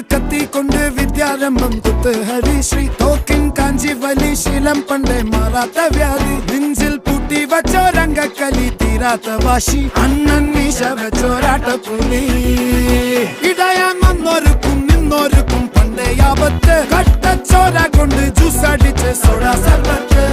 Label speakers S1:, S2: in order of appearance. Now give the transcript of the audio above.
S1: കത്തി കൊണ്ട് വിദ്യാരംഭം കുത്ത് ഹരിശ്രീ തോക്കിൻ കാഞ്ചി വലി ശീലം പണ്ടേ മാറാത്ത വ്യാധി നെഞ്ചിൽ പൂട്ടി വച്ചോരംഗക്കലി തീരാത്ത വാശി അണ്ണൻ മീശ വെച്ചോരാട്ടപ്പുലി ഇടയാൻ വന്നോർക്കും നിന്നോർക്കും പണ്ടേ ആപത്ത് കട്ടച്ചോര കൊണ്ട് ജ്യൂസ് അടിച്ച് സോഡ സർബത്ത്